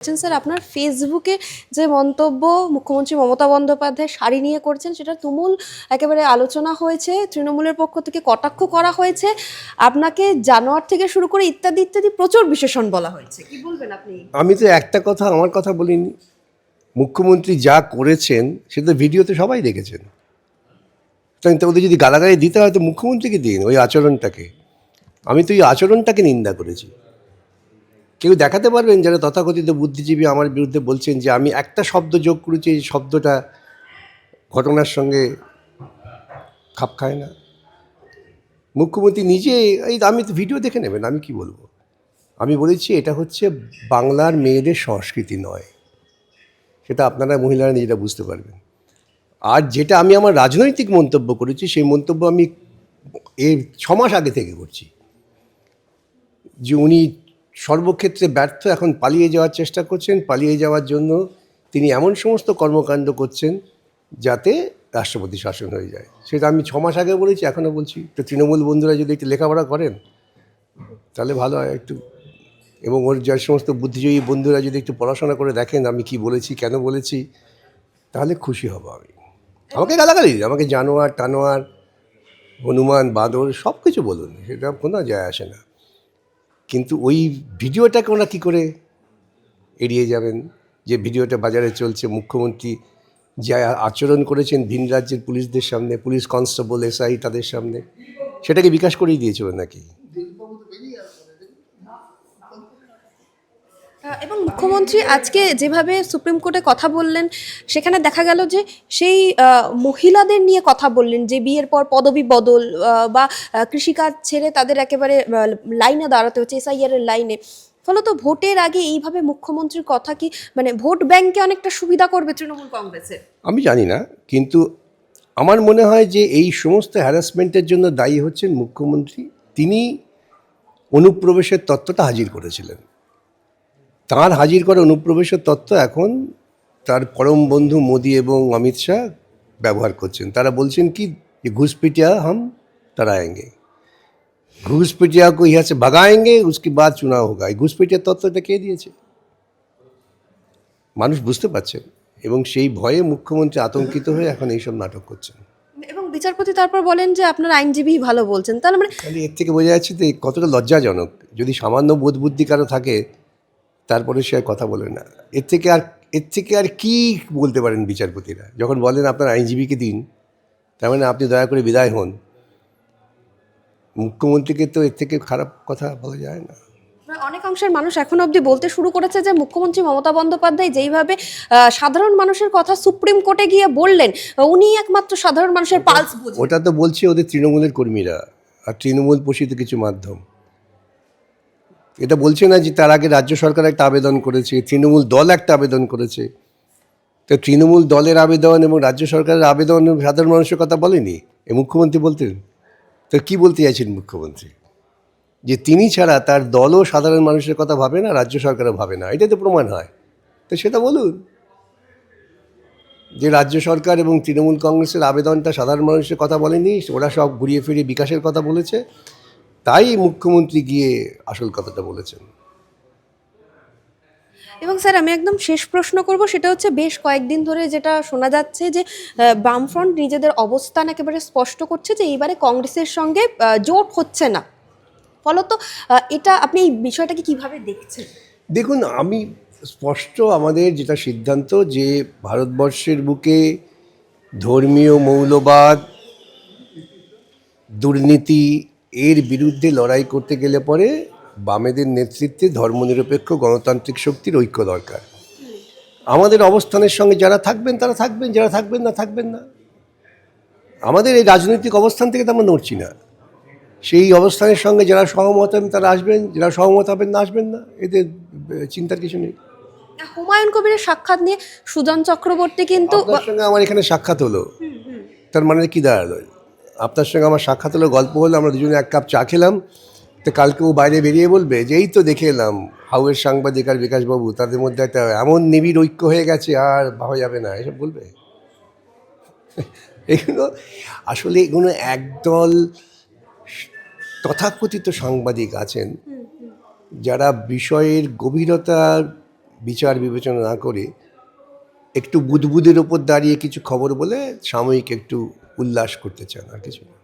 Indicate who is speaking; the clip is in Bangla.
Speaker 1: স্যার আপনার ফেসবুকে যে মন্তব্য মুখ্যমন্ত্রী মমতা বন্দ্যোপাধ্যায় শাড়ি নিয়ে করছেন সেটা তুমুল একেবারে আলোচনা হয়েছে, তৃণমূলের পক্ষ থেকে কটাক্ষ করা হয়েছে, আপনাকে জানোয়ার থেকে শুরু করে ইত্যাদি ইত্যাদি প্রচুর বিশেষণ বলা হয়েছে। কি বলবেন আপনি?
Speaker 2: আমি তো একটা কথা আমার কথা বলিনি। মুখ্যমন্ত্রী যা করেছেন সেটা ভিডিওতে সবাই দেখেছেন। তাই তো ওদের যদি গালাগালি দিতে হয় তো মুখ্যমন্ত্রীকে দিন ওই আচরণটাকে। আমি তো ওই আচরণটাকে নিন্দা করেছি। কেউ দেখাতে পারবেন যারা তথাকথিত বুদ্ধিজীবী আমার বিরুদ্ধে বলছেন যে আমি একটা শব্দ যোগ করেছি, এই শব্দটা ঘটনার সঙ্গে খাপ খায় না? মুখ্যমন্ত্রী নিজে এই আমি তো ভিডিও দেখে নেবেন, আমি কি বলবো। আমি বলেছি এটা হচ্ছে বাংলার মেয়েদের সংস্কৃতি নয়, সেটা আপনারা মহিলারা নিজেরা বুঝতে পারবেন। আর যেটা আমি আমার রাজনৈতিক মন্তব্য করেছি সেই মন্তব্য আমি এর 6 মাস আগে থেকে করছি যে উনি সর্বক্ষেত্রে ব্যর্থ, এখন পালিয়ে যাওয়ার চেষ্টা করছেন। পালিয়ে যাওয়ার জন্য তিনি এমন সমস্ত কর্মকাণ্ড করছেন যাতে রাষ্ট্রপতি শাসন হয়ে যায়। সেটা আমি 6 মাস আগে বলেছি, এখনও বলছি। তো তৃণমূল বন্ধুরা যদি একটু লেখাপড়া করেন তাহলে ভালো হয় একটু, এবং ওর যে সমস্ত বুদ্ধিজীবী বন্ধুরা যদি একটু পড়াশোনা করে দেখেন আমি কি বলেছি, কেন বলেছি, তাহলে খুশি হব আমি। আমাকে গালাগালি, আমাকে জানোয়ার টানোয়ার হনুমান বাদর সব কিছু বলুন, সেটা কোনো যায় আসে না। কিন্তু ওই ভিডিওটাকে ওরা কী করে এড়িয়ে যাবেন? যে ভিডিওটা বাজারে চলছে, মুখ্যমন্ত্রী যা আচরণ করেছেন ভিন রাজ্যের পুলিশদের সামনে, পুলিশ কনস্টেবল এসআই তাদের সামনে, সেটাকে বিকাশ করেই দিয়েছিলেন নাকি?
Speaker 1: এবং মুখ্যমন্ত্রী আজকে যেভাবে সুপ্রিম কোর্টে কথা বললেন সেখানে দেখা গেল যে সেই মহিলাদের নিয়ে কথা বললেন যে বিয়ের পর পদবি বদল বা কৃষিকাজ ছেড়ে তাদের একেবারে লাইনে দাঁড়াতে হচ্ছে, এসআইআর এর লাইনে। ফলত ভোটের আগে এইভাবে মুখ্যমন্ত্রীর কথা কি মানে ভোট ব্যাংকে অনেকটা সুবিধা করবে তৃণমূল কংগ্রেসের?
Speaker 2: আমি জানি না, কিন্তু আমার মনে হয় যে এই সমস্ত হ্যারাসমেন্টের জন্য দায়ী হচ্ছেন মুখ্যমন্ত্রী। তিনি অনুপ্রবেশের তত্ত্বটা হাজির করেছিলেন। তাঁর হাজির করা অনুপ্রবেশের তত্ত্ব এখন তার পরম বন্ধু মোদি এবং অমিত শাহ ব্যবহার করছেন। তারা বলছেন কি যে ঘুষপিটিয়া হাম তরায়েঙ্গে, ঘুষপিটিয়া কো ইহা সে ভাগায়েঙ্গে, উসকে বাদ চুনাও হোগা। এই ঘুষপিটিয়ার তত্ত্বটা কে দিয়েছে? মানুষ বুঝতে পারছেন, এবং সেই ভয়ে মুখ্যমন্ত্রী আতঙ্কিত হয়ে এখন এইসব নাটক করছেন।
Speaker 1: এবং বিচারপতি তারপর বলেন যে আপনার আইনজীবী ভালো বলছেন, তাহলে মানে
Speaker 2: তাহলে এর থেকে বোঝা যাচ্ছে যে কতটা লজ্জাজনক। যদি সামান্য বোধ বুদ্ধি কারো থাকে তারপরে সে আর কথা বলে না। এর থেকে আর কি বলতে পারেন বিচারপতিরা? যখন বলেন আপনার আইনজীবীকে দিন, তার মানে আপনি দয়া করে বিদায় হন। মুখ্যমন্ত্রীকে তো এর থেকে খারাপ কথা বলা যায় না।
Speaker 1: অনেক অংশের মানুষ এখনো অবধি বলতে শুরু করেছে যে মুখ্যমন্ত্রী মমতা বন্দ্যোপাধ্যায় যেইভাবে সাধারণ মানুষের কথা সুপ্রিম কোর্টে গিয়ে বললেন, উনি একমাত্র সাধারণ মানুষের পালস বুঝেন।
Speaker 2: ওটা তো বলছে ওদের তৃণমূলের কর্মীরা আর তৃণমূল পোষিত কিছু মাধ্যম। এটা বলছে না যে তার আগে রাজ্য সরকার একটা আবেদন করেছে, তৃণমূল দল একটা আবেদন করেছে। তো তৃণমূল দলের আবেদন এবং রাজ্য সরকারের আবেদন সাধারণ মানুষের কথা বলেনি, এ মুখ্যমন্ত্রী বলতেন। তো কী বলতে চাইছেন মুখ্যমন্ত্রী? যে তিনি ছাড়া তার দলও সাধারণ মানুষের কথা ভাবে না, রাজ্য সরকারও ভাবে না, এটাই তো প্রমাণ হয়। তো সেটা বলুন যে রাজ্য সরকার এবং তৃণমূল কংগ্রেসের আবেদনটা সাধারণ মানুষের কথা বলেনি, ওরা সব ঘুরিয়ে ফিরিয়ে বিকাশের কথা বলেছে, তাই মুখ্যমন্ত্রী গিয়ে আসল কথাটা বলেছেন।
Speaker 1: এবং স্যার আমি একদম শেষ প্রশ্ন করব, সেটা হচ্ছে বেশ কয়েকদিন ধরে যেটা শোনা যাচ্ছে যে বামফ্রন্ট নিজেদের অবস্থান একেবারে স্পষ্ট করছে যে এইবারে কংগ্রেসের সঙ্গে জোট হচ্ছে না। ফলত এটা আপনি এই বিষয়টাকে কিভাবে দেখছেন?
Speaker 2: দেখুন, আমি স্পষ্ট আমাদের যেটা সিদ্ধান্ত যে ভারতবর্ষের বুকে ধর্মীয় মৌলবাদ, দুর্নীতি এর বিরুদ্ধে লড়াই করতে গেলে পরে বামেদের নেতৃত্বে ধর্মনিরপেক্ষ গণতান্ত্রিক শক্তির ঐক্য দরকার। আমাদের অবস্থানের সঙ্গে যারা থাকবেন তারা থাকবেন, যারা থাকবেন না থাকবেন না। আমাদের এই রাজনৈতিক অবস্থান থেকে তো আমরা নড়ছি না। সেই অবস্থানের সঙ্গে যারা সহমত হবেন তারা আসবেন, যারা সহমত হবেন না আসবেন না, এতে চিন্তার কিছু নেই।
Speaker 1: হুমায়ুন কবিরের সাক্ষাৎ নিয়ে সুজন চক্রবর্তী কিন্তু
Speaker 2: আপনার সঙ্গে আমার এখানে সাক্ষাৎ হলো, তার মানে কি দাঁড়ালো? আপনার সঙ্গে আমার সাক্ষাৎ হলো, গল্প হলো, আমরা দুজনে এক কাপ চা খেলাম। তো কালকে ও বাইরে বেরিয়ে বলবে যে এই তো দেখে এলাম হাউয়ের সাংবাদিক আর বিকাশবাবু তাদের মধ্যে একটা এমন নিবিড় ঐক্য হয়ে গেছে আর ভাবা যাবে না, এসব বলবে? এগুলো আসলে এগুলো একদল তথাকথিত সাংবাদিক আছেন যারা বিষয়ের গভীরতা বিচার বিবেচনা না করে একটু বুদবুদের ওপর দাঁড়িয়ে কিছু খবর বলে সাময়িক একটু উল্লাস করতে চান, আর কিছু না।